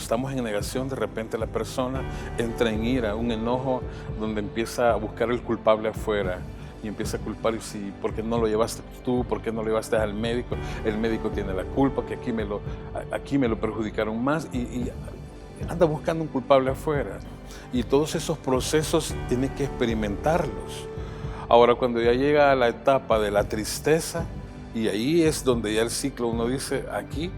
estamos en negación, de repente la persona entra en ira, un enojo, donde empieza a buscar el culpable afuera y empieza a culpar, y si, ¿por qué no lo llevaste tú? ¿Por qué no lo llevaste al médico? El médico tiene la culpa, que aquí me lo perjudicaron más, y anda buscando un culpable afuera. Y todos esos procesos tiene que experimentarlos. Ahora, cuando ya llega a la etapa de la tristeza, y ahí es donde ya el ciclo, uno dice, aquí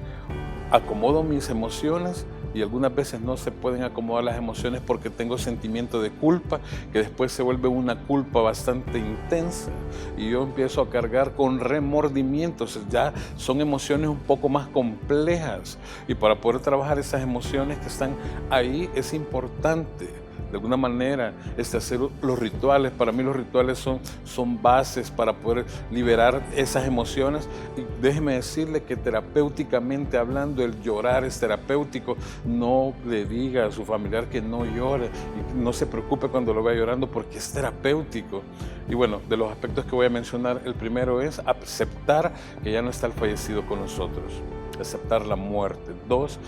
acomodo mis emociones, y algunas veces no se pueden acomodar las emociones porque tengo sentimiento de culpa, que después se vuelve una culpa bastante intensa, y yo empiezo a cargar con remordimientos. Ya son emociones un poco más complejas, y para poder trabajar esas emociones que están ahí es importante de alguna manera hacer los rituales. Para mí los rituales son bases para poder liberar esas emociones. Y déjeme decirle que terapéuticamente hablando, el llorar es terapéutico. No le diga a su familiar que no llore y no se preocupe cuando lo vea llorando, porque es terapéutico. Y bueno, de los aspectos que voy a mencionar, el primero es aceptar que ya no está el fallecido con nosotros, aceptar la muerte. Dos,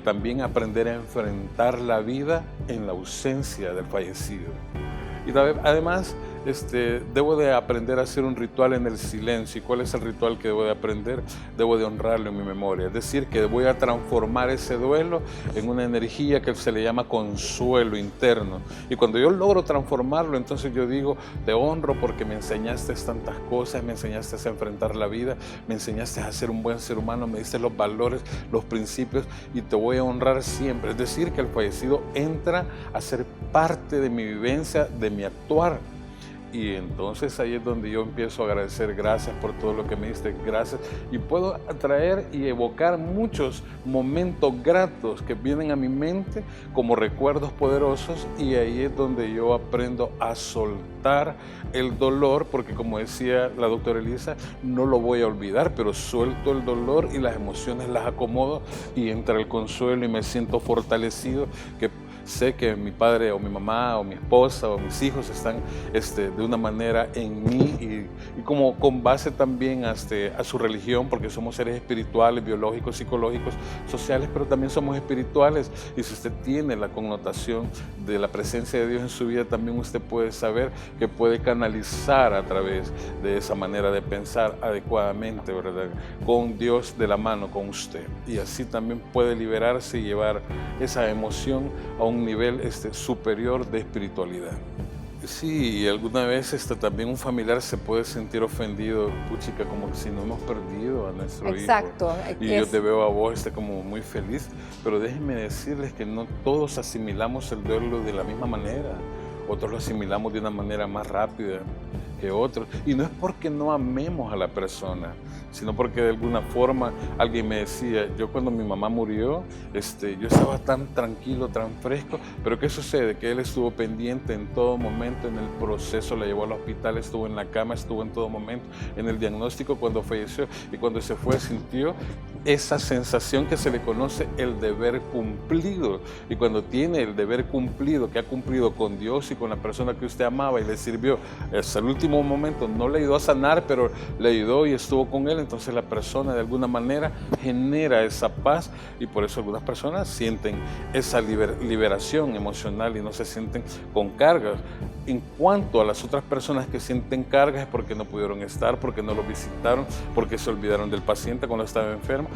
también aprender a enfrentar la vida en la ausencia del fallecido. Y además, debo de aprender a hacer un ritual en el silencio. ¿Y cuál es el ritual que debo de aprender? Debo de honrarlo en mi memoria. Es decir, que voy a transformar ese duelo en una energía que se le llama consuelo interno. Y cuando yo logro transformarlo, entonces yo digo, te honro porque me enseñaste tantas cosas, me enseñaste a enfrentar la vida, me enseñaste a ser un buen ser humano, me diste los valores, los principios, y te voy a honrar siempre. Es decir, que el fallecido entra a ser parte de mi vivencia, de mi actuar. Y entonces ahí es donde yo empiezo a agradecer, gracias por todo lo que me diste, gracias. Y puedo atraer y evocar muchos momentos gratos que vienen a mi mente como recuerdos poderosos, y ahí es donde yo aprendo a soltar el dolor, porque como decía la doctora Elisa, no lo voy a olvidar, pero suelto el dolor y las emociones las acomodo, y entra el consuelo y me siento fortalecido, que sé que mi padre o mi mamá o mi esposa o mis hijos están de una manera en mí, y como con base también a su religión, porque somos seres espirituales, biológicos, psicológicos, sociales, pero también somos espirituales. Y si usted tiene la connotación de la presencia de Dios en su vida, también usted puede saber que puede canalizar a través de esa manera de pensar adecuadamente, ¿verdad? Con Dios de la mano con usted. Y así también puede liberarse y llevar esa emoción a un nivel superior de espiritualidad. Sí, y alguna vez también un familiar se puede sentir ofendido, puchica, como que si no hemos perdido a nuestro Exacto. hijo. Y yo te veo a vos como muy feliz, pero déjenme decirles que no todos asimilamos el duelo de la misma manera. Otros lo asimilamos de una manera más rápida que otros. Y no es porque no amemos a la persona, sino porque de alguna forma alguien me decía, yo cuando mi mamá murió, yo estaba tan tranquilo, tan fresco, pero ¿qué sucede? Que él estuvo pendiente en todo momento, en el proceso, la llevó al hospital, estuvo en la cama, estuvo en todo momento, en el diagnóstico cuando falleció, y cuando se fue sintió esa sensación que se le conoce el deber cumplido. Y cuando tiene el deber cumplido, que ha cumplido con Dios y con la persona que usted amaba y le sirvió hasta el último momento, no le ayudó a sanar, pero le ayudó y estuvo con él, entonces la persona de alguna manera genera esa paz, y por eso algunas personas sienten esa liberación emocional y no se sienten con cargas. En cuanto a las otras personas que sienten cargas, es porque no pudieron estar, porque no lo visitaron, porque se olvidaron del paciente cuando estaba enfermo,